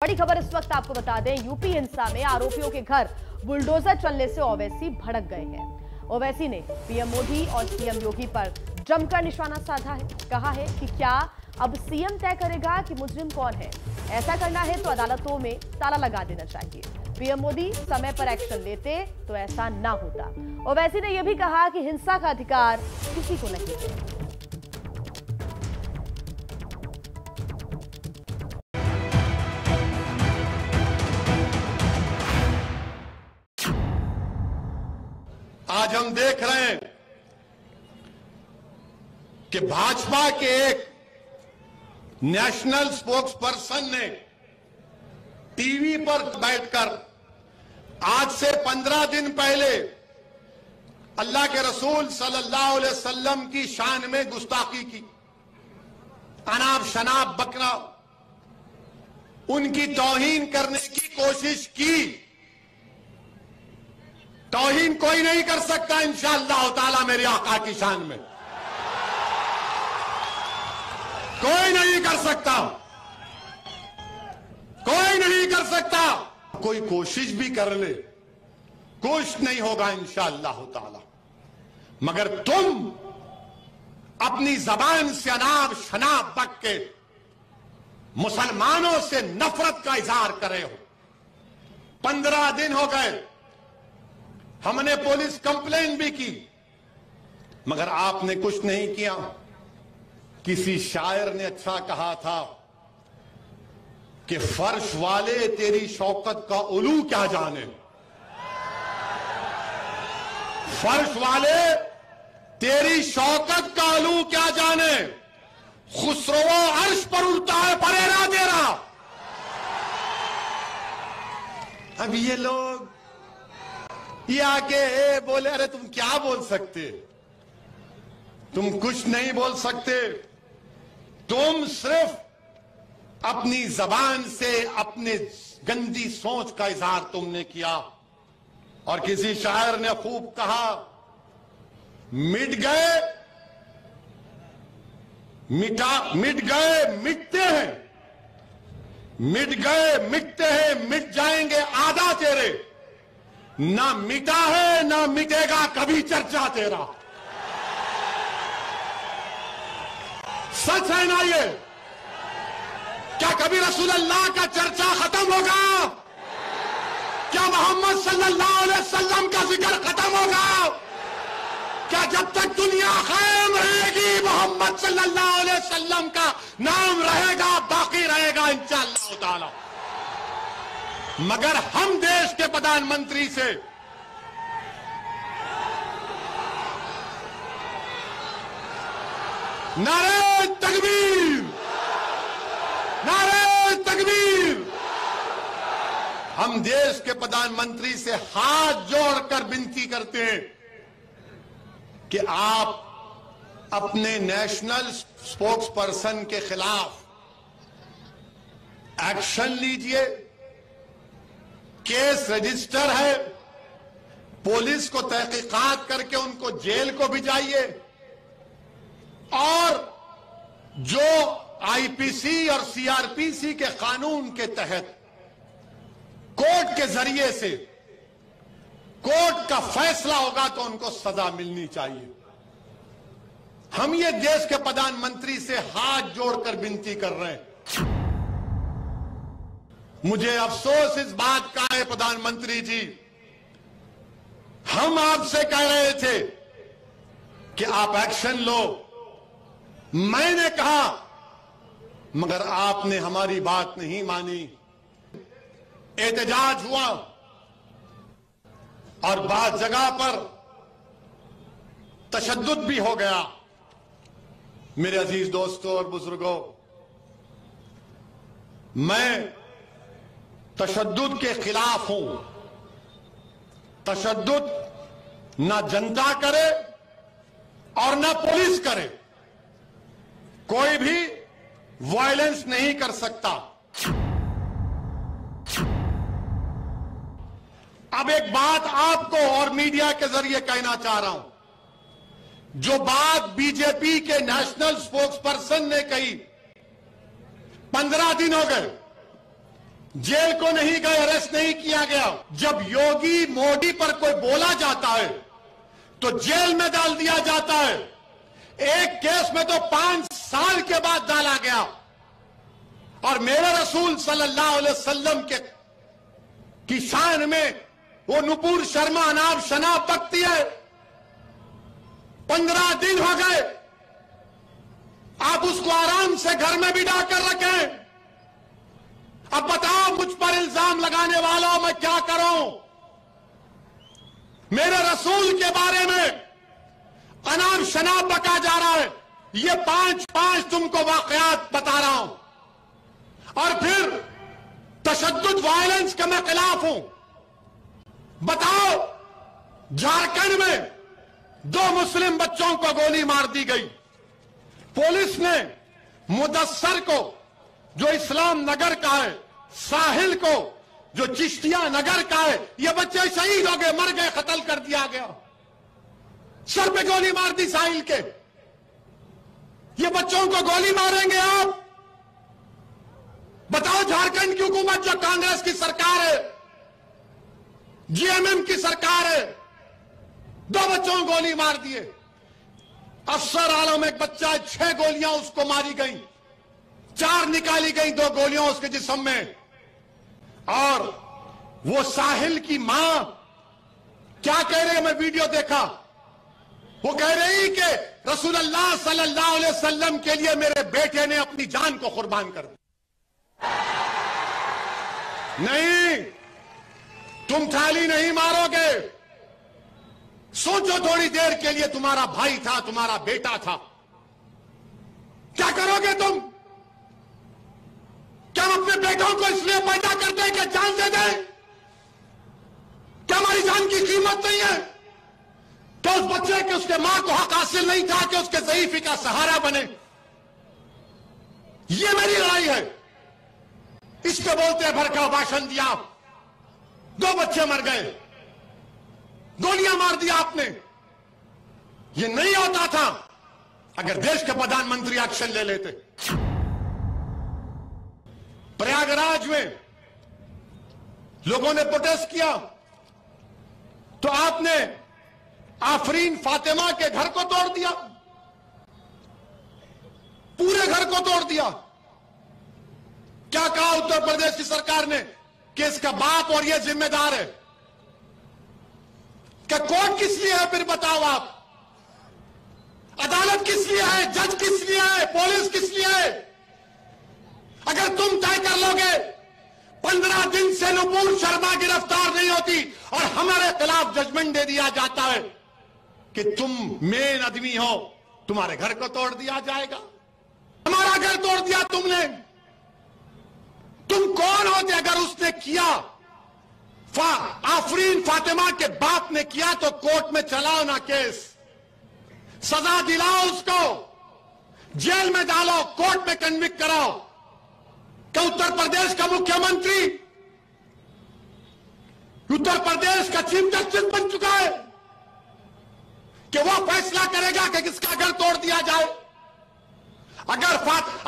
बड़ी खबर इस वक्त आपको बता दें, यूपी हिंसा में आरोपियों के घर बुलडोजर चलने से ओवैसी भड़क गए हैं। ओवैसी ने पीएम मोदी और सीएम योगी पर जमकर निशाना साधा है। कहा है कि क्या अब सीएम तय करेगा कि मुजरिम कौन है। ऐसा करना है तो अदालतों में ताला लगा देना चाहिए। पीएम मोदी समय पर एक्शन लेते तो ऐसा ना होता। ओवैसी ने यह भी कहा कि हिंसा का अधिकार किसी को नहीं है। आज हम देख रहे हैं कि भाजपा के एक नेशनल स्पोक्स पर्सन ने टीवी पर बैठकर आज से 15 दिन पहले अल्लाह के रसूल सल्लल्लाहु अलैहि वसल्लम की शान में गुस्ताखी की, अनाप शनाप बकरा, उनकी तौहीन करने की कोशिश की। तौहीन कोई नहीं कर सकता इंशाअल्लाह ताला मेरे आका की शान में, कोई नहीं कर सकता, कोई नहीं कर सकता। कोई कोशिश भी कर ले कुछ नहीं होगा इंशाअल्लाह ताला। मगर तुम अपनी जबान से अनाप शनाप बक के मुसलमानों से नफरत का इजहार कर रहे हो। 15 दिन हो गए, हमने पुलिस कंप्लेन भी की, मगर आपने कुछ नहीं किया। किसी शायर ने अच्छा कहा था कि फर्श वाले तेरी शौकत का उलू क्या जाने। फर्श वाले तेरी शौकत का उलू क्या जाने। खुसरो अर्श पर उड़ता है परेरा तेरा। अब ये लोग ये आके बोले, अरे तुम क्या बोल सकते, तुम कुछ नहीं बोल सकते। तुम सिर्फ अपनी जबान से अपने गंदी सोच का इजहार तुमने किया। और किसी शायर ने खूब कहा, मिट गए मिटते हैं, मिट गए मिटते हैं, मिट जाएंगे आधा तेरे। ना मिटा है ना मिटेगा कभी चर्चा तेरा। सच है ना ये? क्या कभी रसूल अल्लाह का चर्चा खत्म होगा? क्या मोहम्मद सल्लल्लाहु अलैहि वसल्लम का जिक्र खत्म होगा? क्या जब तक दुनिया कायम रहेगी मोहम्मद सल्लल्लाहु अलैहि वसल्लम का नाम रहेगा, बाकी रहेगा इंशाअल्लाह ताला। मगर हम देश के प्रधानमंत्री से नारे तकबीर, नारे तकबीर, हम देश के प्रधानमंत्री से हाथ जोड़कर विनती करते हैं कि आप अपने नेशनल स्पोक्स पर्सन के खिलाफ एक्शन लीजिए। केस रजिस्टर है, पुलिस को तहकीकात करके उनको जेल को भिजाइए। और जो आईपीसी और सीआरपीसी के कानून के तहत कोर्ट के जरिए से कोर्ट का फैसला होगा तो उनको सजा मिलनी चाहिए। हम ये देश के प्रधानमंत्री से हाथ जोड़कर विनती कर रहे हैं। मुझे अफसोस इस बात का है प्रधानमंत्री जी, हम आपसे कह रहे थे कि आप एक्शन लो, मैंने कहा, मगर आपने हमारी बात नहीं मानी। एहतजाज हुआ और बाद जगह पर तशद्दुद भी हो गया। मेरे अजीज दोस्तों और बुजुर्गों, मैं तशद्दुद के खिलाफ हूं। तशद्दुद ना जनता करे और ना पुलिस करे। कोई भी वायलेंस नहीं कर सकता। अब एक बात आपको और मीडिया के जरिए कहना चाह रहा हूं। जो बात बीजेपी के नेशनल स्पोक्स पर्सन ने कही, 15 दिन हो गए जेल को नहीं गए, अरेस्ट नहीं किया गया। जब योगी मोदी पर कोई बोला जाता है तो जेल में डाल दिया जाता है। एक केस में तो 5 साल के बाद डाला गया। और मेरे रसूल सल्लल्लाहु अलैहि वसल्लम की शान में वो नुपुर शर्मा अनाब शनाब बकती है। 15 दिन हो गए, आप उसको आराम से घर में बिठा कर रखें। अब बताओ, मुझ पर इल्जाम लगाने वालों मैं क्या करूं? मेरे रसूल के बारे में अनाब शनाब बका जा रहा है। ये 5 तुमको वाकयात बता रहा हूं। और फिर तशद्दुद वायलेंस का मैं खिलाफ हूं। बताओ, झारखंड में 2 मुस्लिम बच्चों को गोली मार दी गई। पुलिस ने मुदस्सर को, जो इस्लाम नगर का है, साहिल को, जो चिश्तिया नगर का है, ये बच्चे शहीद हो गए, मर गए, कत्ल कर दिया गया। सर पे गोली मार दी साहिल के। ये बच्चों को गोली मारेंगे आप? बताओ, झारखंड की हुकूमत जो कांग्रेस की सरकार है, जीएमएम की सरकार है, 2 बच्चों को गोली मार दिए। अफसर आलम एक बच्चा, 6 गोलियां उसको मारी गई, 4 निकाली गई, 2 गोलियां उसके जिस्म में। और वो साहिल की मां क्या कह रही है? मैं वीडियो देखा, वो कह रही कि रसूलुल्लाह सल्लल्लाहु अलैहि वसल्लम के लिए मेरे बेटे ने अपनी जान को कुर्बान कर दी। नहीं, तुम थाली नहीं मारोगे। सोचो थोड़ी देर के लिए, तुम्हारा भाई था, तुम्हारा बेटा था, क्या करोगे तुम? क्या हम अपने बेटों को इसलिए पैदा करते हैं कि जान दे दें? क्या हमारी जान की कीमत नहीं है? तो उस बच्चे के, उसके मां को हक हासिल नहीं था कि उसके ज़ईफ़ी का सहारा बने? ये मेरी लड़ाई है। इसको बोलते हैं भड़काऊ भाषण दिया। 2 बच्चे मर गए, गोलियां मार दिया आपने। ये नहीं होता था अगर देश के प्रधानमंत्री एक्शन ले लेते। प्रयागराज में लोगों ने प्रोटेस्ट किया तो आपने आफरीन फातिमा के घर को तोड़ दिया, पूरे घर को तोड़ दिया। क्या कहा उत्तर प्रदेश की सरकार ने कि इसका बाप और ये जिम्मेदार है? क्या कोर्ट किस लिए है? फिर बताओ आप, अदालत किस लिए है? जज किस लिए है? पुलिस किस लिए है? अगर तुम तय कर लोगे 15 दिन से नुपुर शर्मा गिरफ्तार नहीं होती और हमारे खिलाफ जजमेंट दे दिया जाता है कि तुम मेन आदमी हो, तुम्हारे घर को तोड़ दिया जाएगा। हमारा घर तोड़ दिया तुमने। तुम कौन होते? अगर उसने किया, आफरीन फातिमा के बाप ने किया, तो कोर्ट में चलाओ ना केस, सजा दिलाओ उसको, जेल में डालो, कोर्ट में कन्विक्ट कराओ। क्या उत्तर प्रदेश का मुख्यमंत्री, उत्तर प्रदेश का चीफ जस्टिस बन चुका है कि वो फैसला करेगा कि किसका घर तोड़ दिया जाए? अगर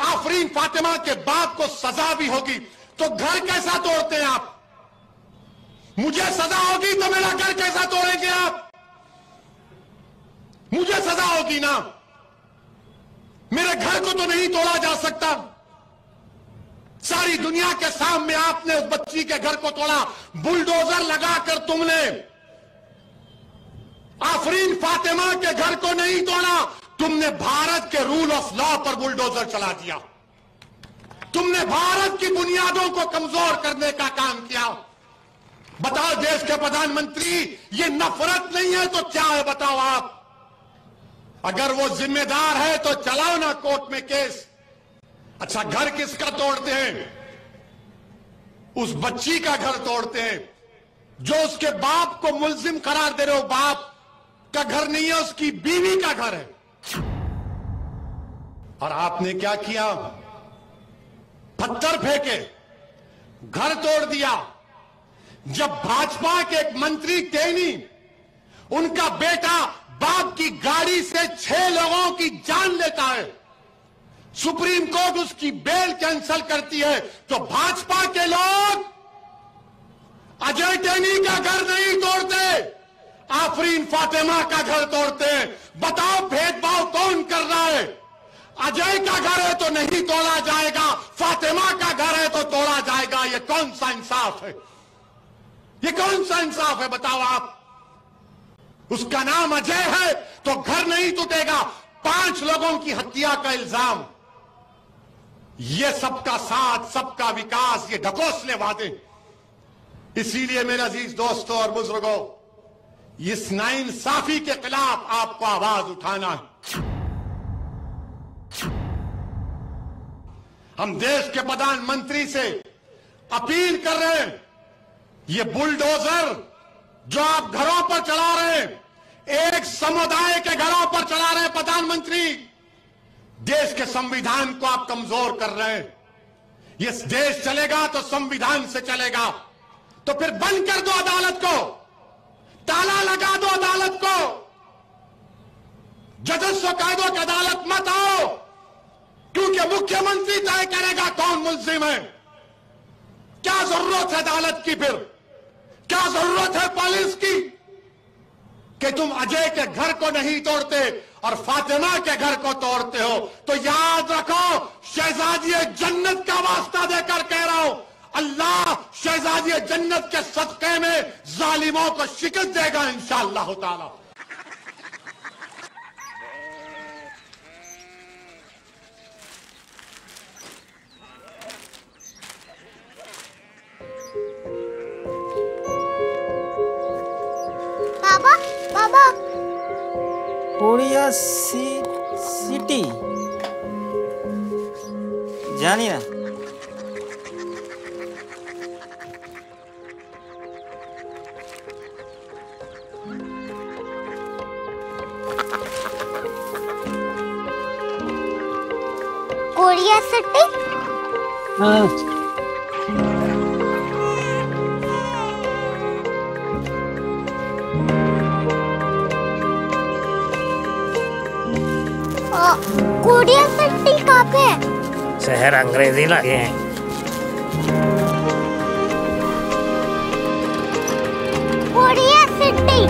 आफरीन फातिमा के बाप को सजा भी होगी तो घर कैसा तोड़ते हैं आप? मुझे सजा होगी तो मेरा घर कैसा तोड़ेंगे आप? मुझे सजा होगी ना, मेरे घर को तो नहीं तोड़ा जा सकता। सारी दुनिया के सामने आपने उस बच्ची के घर को तोड़ा, बुलडोजर लगाकर तुमने। आफरीन फातिमा के घर को नहीं तोड़ा, तुमने भारत के रूल ऑफ लॉ पर बुलडोजर चला दिया। तुमने भारत की बुनियादों को कमजोर करने का काम किया। बताओ देश के प्रधानमंत्री, ये नफरत नहीं है तो क्या है? बताओ आप। अगर वो जिम्मेदार है तो चलाओ ना कोर्ट में केस। अच्छा, घर किसका तोड़ते हैं? उस बच्ची का घर तोड़ते हैं जो उसके बाप को मुल्जिम करार दे रहे हो। बाप का घर नहीं है, उसकी बीवी का घर है। और आपने क्या किया? पत्थर फेंके, घर तोड़ दिया। जब भाजपा के एक मंत्री टेनी, उनका बेटा बाप की गाड़ी से 6 लोगों की जान लेता है, सुप्रीम कोर्ट उसकी बेल कैंसिल करती है, तो भाजपा के लोग अजय टेनी का घर नहीं तोड़ते, आफरीन फातिमा का घर तोड़ते हैं। बताओ भेदभाव कौन कर रहा है? अजय का घर है तो नहीं तोड़ा जाएगा, फातिमा का घर है तो तोड़ा जाएगा। ये कौन सा इंसाफ है? ये कौन सा इंसाफ है बताओ आप? उसका नाम अजय है तो घर नहीं टूटेगा। 5 लोगों की हत्या का इल्जाम, ये सबका साथ, सबका विकास, ये ढकोसले वादे। इसीलिए मेरे अजीज दोस्तों और बुजुर्गों, इस नाइंसाफी के खिलाफ आपको आवाज उठाना है। हम देश के प्रधानमंत्री से अपील कर रहे हैं, ये बुलडोजर जो आप घरों पर चला रहे हैं, एक समुदाय के घरों पर चला रहे हैं प्रधानमंत्री, देश के संविधान को आप कमजोर कर रहे हैं। ये देश चलेगा तो संविधान से चलेगा, तो फिर बंद कर दो अदालत को, ताला लगा दो अदालत को, जजों को कह दो कि अदालत मत आओ, क्योंकि मुख्यमंत्री तय करेगा कौन मुल्जिम है। क्या जरूरत है अदालत की? फिर क्या जरूरत है पुलिस की कि तुम अजय के घर को नहीं तोड़ते और फातिमा के घर को तोड़ते हो? तो याद रखो, शहजादी जन्नत का वास्ता देकर कह रहा हूं, अल्लाह शहजादी जन्नत के सदक़े में जालिमों को शिकस्त देगा इंशाअल्लाह ताला। बाबा बाबा, कोरिया सिटी जानी ना? Korea city? हाँ। कोरिया सिटी कहाँ पे है? शहर अंग्रेजी लगे हैं। Korea city.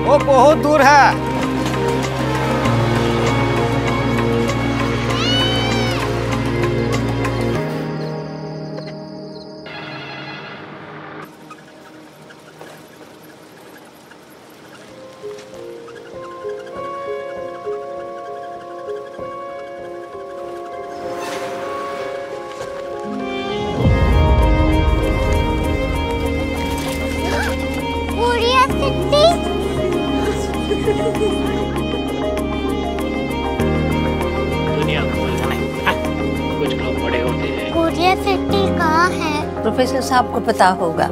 वो बहुत दूर है। दुनिया कुछ लोग बड़े होते हैं। कोरिया सिटी कहाँ है? प्रोफेसर साहब को पता होगा।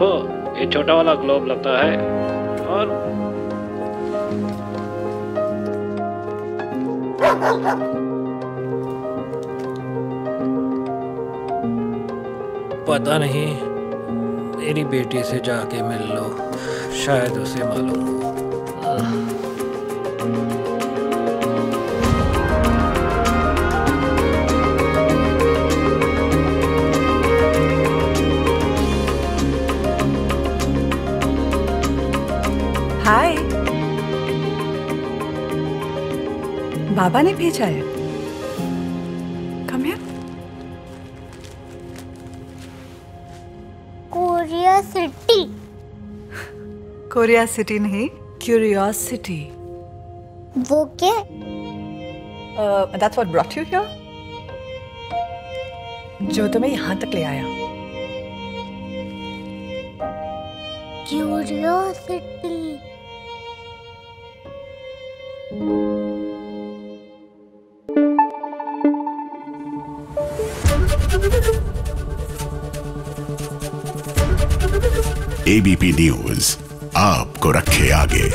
हो, ये छोटा वाला ग्लोब लगता है और पता नहीं, मेरी बेटी से जाके मिल लो, शायद उसे मालूम हो। हाय, बाबा ने भेजा है। Come here. Korea city. Korea city नहीं, क्यूरियोसिटी। वो क्या? That's what brought you here? जो तुम्हें यहाँ तक ले आया। क्यूरियोसिटी। ABP न्यूज आपको रखे आगे।